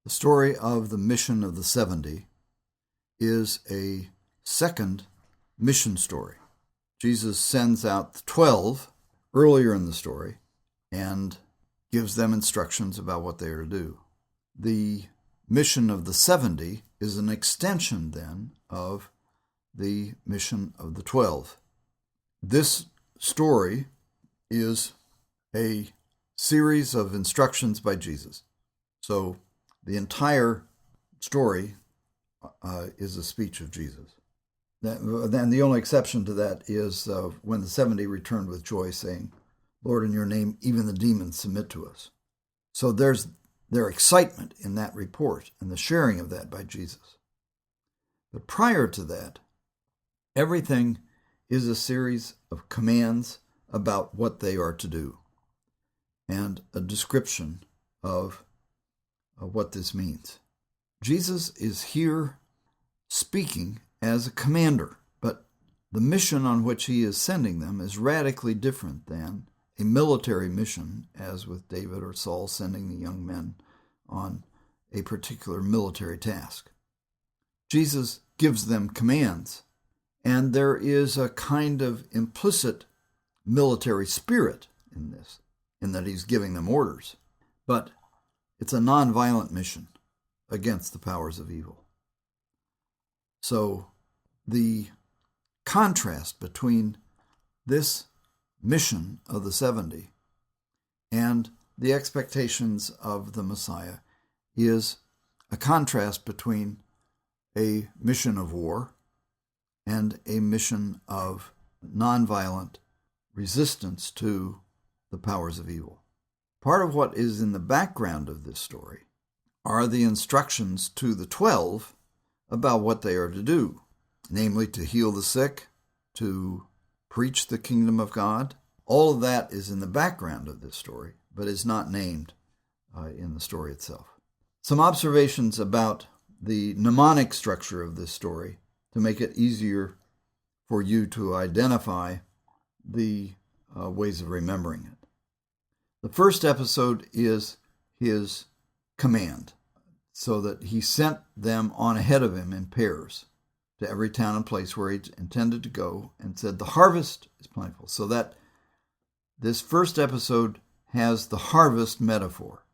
The story of the mission of the 70 is a second mission story. Jesus sends out the 12 earlier in the story and gives them instructions about what they are to do. The mission of the 70 is an extension then of the mission of the 12. This story is a series of instructions by Jesus. So the entire story is a speech of Jesus. Then the only exception to that is when the 70 returned with joy, saying, "Lord, in your name, even the demons submit to us." So there's their excitement in that report and the sharing of that by Jesus. But prior to that, everything is a series of commands about what they are to do and a description of what this means. Jesus is here speaking as a commander, but the mission on which he is sending them is radically different than a military mission, as with David or Saul sending the young men on a particular military task. Jesus gives them commands, and there is a kind of implicit military spirit in this, in that he's giving them orders. But it's a nonviolent mission against the powers of evil. So the contrast between this mission of the 70 and the expectations of the Messiah is a contrast between a mission of war and a mission of nonviolent resistance to the powers of evil. Part of what is in the background of this story are the instructions to the 12 about what they are to do, namely to heal the sick, to preach the kingdom of God. All of that is in the background of this story, but is not named in the story itself. Some observations about the mnemonic structure of this story to make it easier for you to identify the ways of remembering it. The first episode is his command, so that he sent them on ahead of him in pairs to every town and place where he intended to go, and said, "The harvest is plentiful." So that this first episode has the harvest metaphor.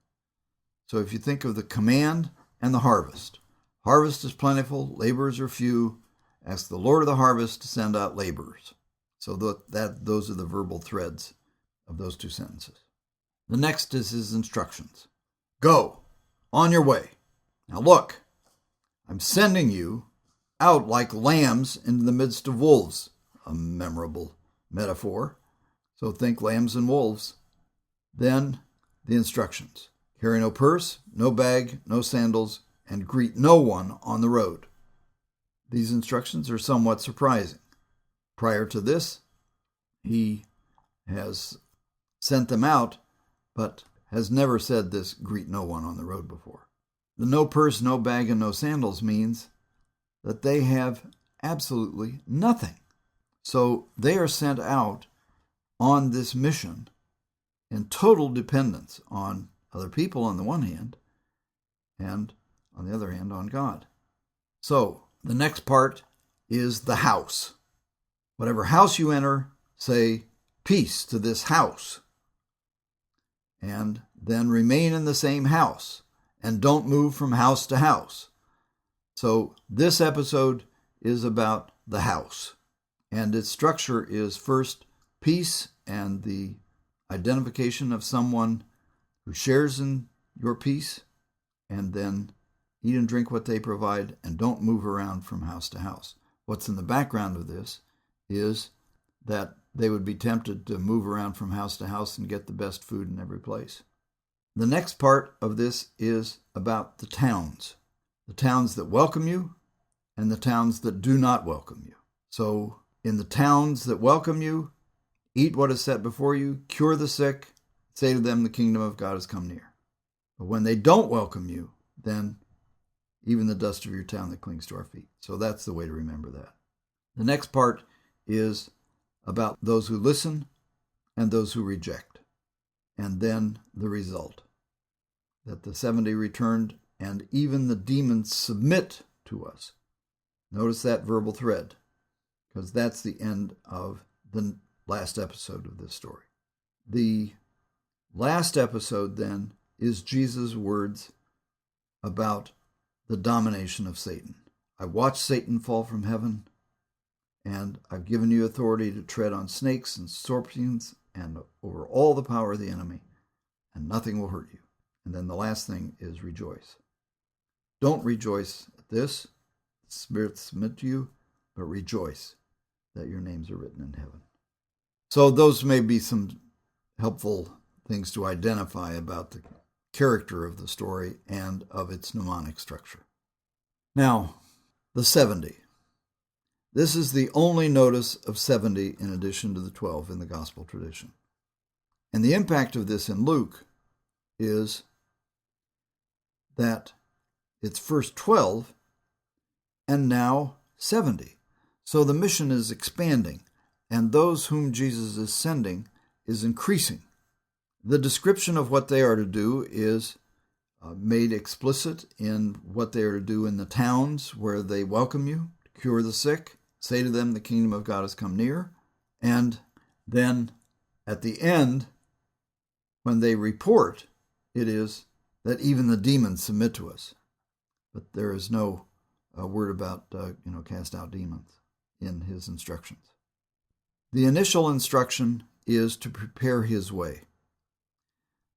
So if you think of the command and the harvest is plentiful, laborers are few, ask the Lord of the harvest to send out laborers. So those are the verbal threads of those two sentences. The next is his instructions. Go, on your way. Now look, I'm sending you out like lambs into the midst of wolves. A memorable metaphor. So think lambs and wolves. Then the instructions. Carry no purse, no bag, no sandals, and greet no one on the road. These instructions are somewhat surprising. Prior to this, he has sent them out, but has never said this, greet no one on the road before. The no purse, no bag, and no sandals means that they have absolutely nothing. So they are sent out on this mission in total dependence on other people on the one hand, and on the other hand on God. So the next part is the house. Whatever house you enter, say, "Peace to this house." And then remain in the same house and don't move from house to house. So this episode is about the house. And its structure is first peace and the identification of someone who shares in your peace, and then eat and drink what they provide and don't move around from house to house. What's in the background of this is that they would be tempted to move around from house to house and get the best food in every place. The next part of this is about the towns that welcome you and the towns that do not welcome you. So in the towns that welcome you, eat what is set before you, cure the sick, say to them, the kingdom of God has come near. But when they don't welcome you, then even the dust of your town that clings to our feet. So that's the way to remember that. The next part is about those who listen and those who reject. And then the result, that the 70 returned and even the demons submit to us. Notice that verbal thread, because that's the end of the last episode of this story. The last episode, then, is Jesus' words about the domination of Satan. I watched Satan fall from heaven, and I've given you authority to tread on snakes and scorpions and over all the power of the enemy, and nothing will hurt you. And then the last thing is rejoice. Don't rejoice at this, the spirits submit to you, but rejoice that your names are written in heaven. So those may be some helpful things to identify about the character of the story and of its mnemonic structure. Now, the 70. This is the only notice of 70 in addition to the 12 in the gospel tradition. And the impact of this in Luke is that it's first 12 and now 70. So the mission is expanding, and those whom Jesus is sending is increasing. The description of what they are to do is made explicit in what they are to do in the towns where they welcome you, to cure the sick, say to them the kingdom of God has come near, and then at the end, when they report, it is that even the demons submit to us. But there is no word about, cast out demons in his instructions. The initial instruction is to prepare his way.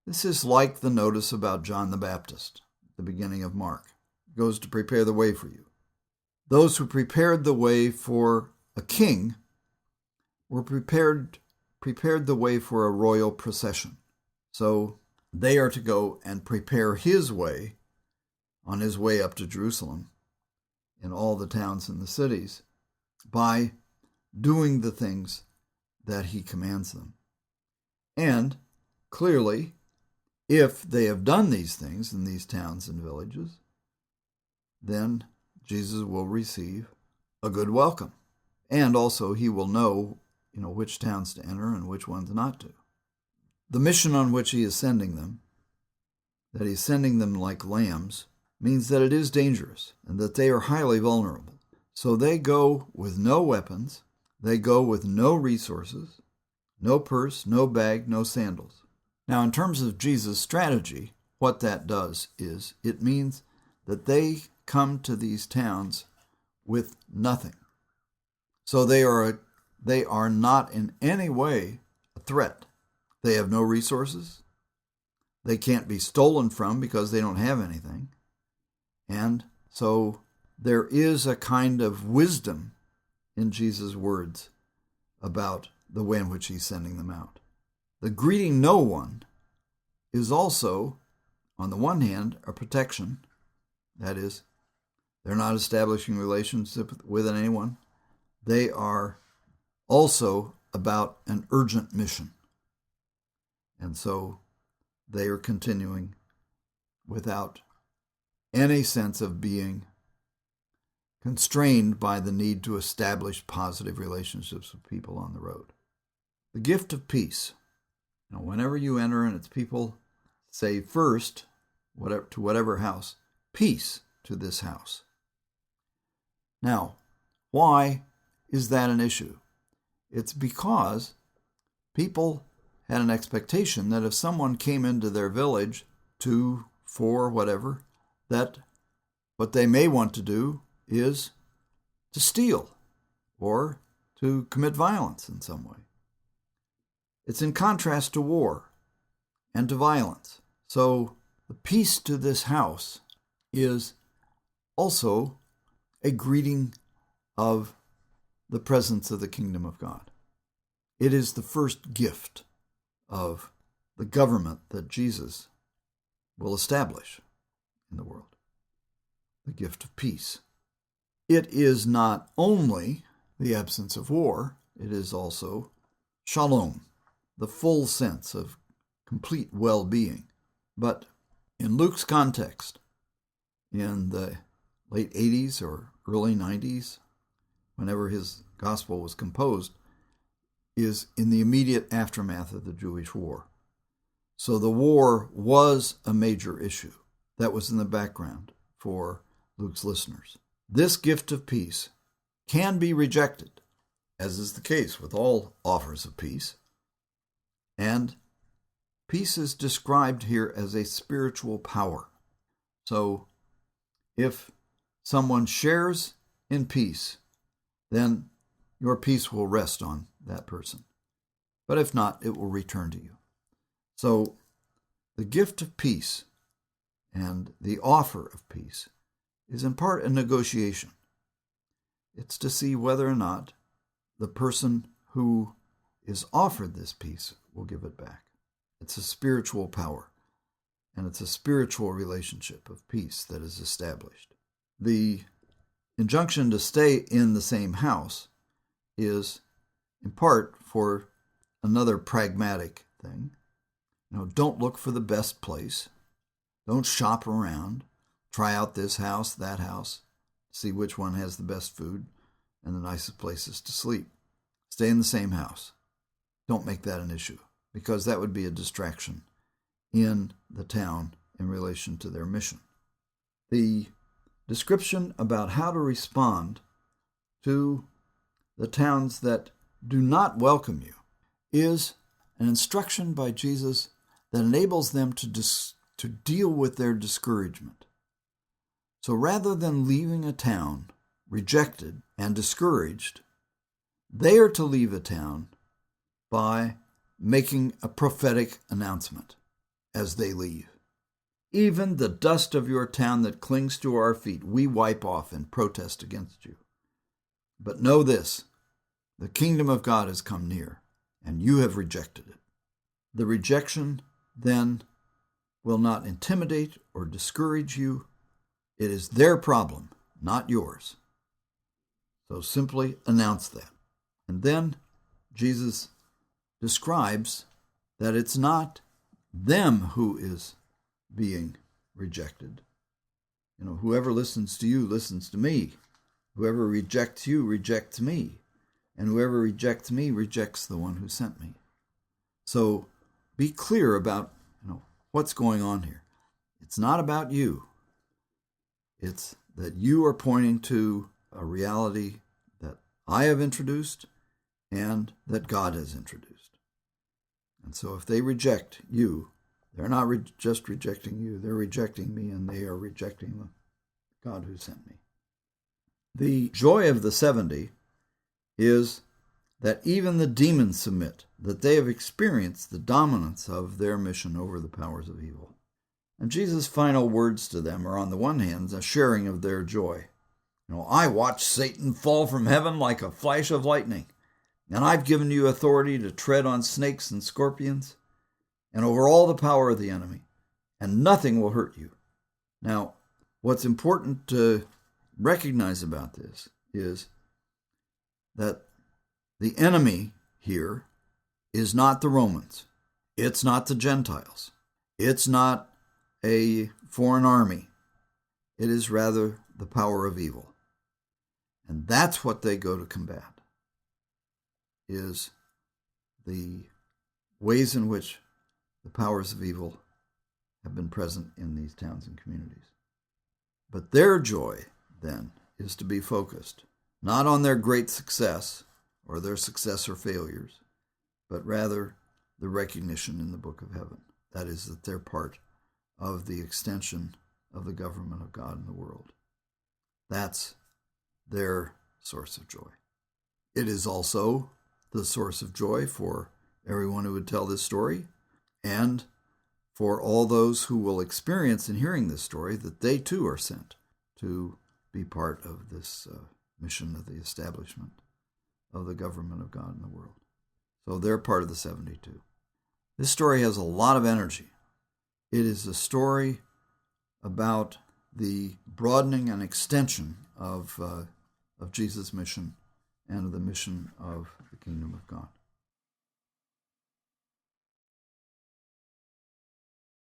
This is like the notice about John the Baptist, the beginning of Mark. It goes to prepare the way for you. Those who prepared the way for a king were prepared the way for a royal procession. So they are to go and prepare his way on his way up to Jerusalem in all the towns and the cities by doing the things that he commands them. And clearly, if they have done these things in these towns and villages, then Jesus will receive a good welcome. And also he will know, which towns to enter and which ones not to. The mission on which he is sending them, that he's sending them like lambs, means that it is dangerous and that they are highly vulnerable. So they go with no weapons, they go with no resources, no purse, no bag, no sandals. Now, in terms of Jesus' strategy, what that does is it means that they come to these towns with nothing. So they are not in any way a threat. They have no resources. They can't be stolen from because they don't have anything. And so there is a kind of wisdom in Jesus' words about the way in which he's sending them out. The greeting no one is also, on the one hand, a protection. That is, they're not establishing relationship with anyone. They are also about an urgent mission. And so they are continuing without any sense of being constrained by the need to establish positive relationships with people on the road. The gift of peace. Now, whenever you enter and its people say first, to whatever house, peace to this house. Now, why is that an issue? It's because people had an expectation that if someone came into their village for whatever, that what they may want to do is to steal or to commit violence in some way. It's in contrast to war and to violence. So the peace to this house is also a greeting of the presence of the kingdom of God. It is the first gift of the government that Jesus will establish in the world, the gift of peace. It is not only the absence of war, it is also shalom, the full sense of complete well-being. But in Luke's context, in the late 80s or early 90s, whenever his gospel was composed, is in the immediate aftermath of the Jewish war. So the war was a major issue. that was in the background for Luke's listeners. This gift of peace can be rejected, as is the case with all offers of peace. And peace is described here as a spiritual power. So if someone shares in peace, then your peace will rest on that person. But if not, it will return to you. So the gift of peace and the offer of peace is in part a negotiation. It's to see whether or not the person who is offered this peace will give it back. It's a spiritual power, and it's a spiritual relationship of peace that is established. The injunction to stay in the same house is in part for another pragmatic thing. Don't look for the best place. Don't shop around. Try out this house, that house. See which one has the best food and the nicest places to sleep. Stay in the same house. Don't make that an issue, because that would be a distraction in the town in relation to their mission. The description about how to respond to the towns that do not welcome you is an instruction by Jesus that enables them to deal with their discouragement. So rather than leaving a town rejected and discouraged, they are to leave a town by making a prophetic announcement as they leave. Even the dust of your town that clings to our feet, we wipe off in protest against you. But know this, the kingdom of God has come near, and you have rejected it. The rejection then will not intimidate or discourage you. It is their problem, not yours. So simply announce that. And then Jesus describes that it's not them who is being rejected. Whoever listens to you listens to me. Whoever rejects you rejects me. And whoever rejects me rejects the one who sent me. So be clear about what's going on here. It's not about you. It's that you are pointing to a reality that I have introduced and that God has introduced. And so if they reject you, they're not just rejecting you, they're rejecting me, and they are rejecting the God who sent me. The joy of the 70 is that even the demons submit, that they have experienced the dominance of their mission over the powers of evil. And Jesus' final words to them are, on the one hand, a sharing of their joy. I watched Satan fall from heaven like a flash of lightning, and I've given you authority to tread on snakes and scorpions and over all the power of the enemy, and nothing will hurt you. Now, what's important to recognize about this is that the enemy here is not the Romans. It's not the Gentiles. It's not a foreign army. It is rather the power of evil. And that's what they go to combat, is the ways in which the powers of evil have been present in these towns and communities. But their joy, then, is to be focused not on their great success or their success or failures, but rather the recognition in the book of heaven. That is, that they're part of the extension of the government of God in the world. That's their source of joy. It is also the source of joy for everyone who would tell this story, and for all those who will experience in hearing this story that they too are sent to be part of this mission of the establishment of the government of God in the world. So they're part of the 72. This story has a lot of energy. It is a story about the broadening and extension of Jesus' mission and of the mission of the kingdom of God.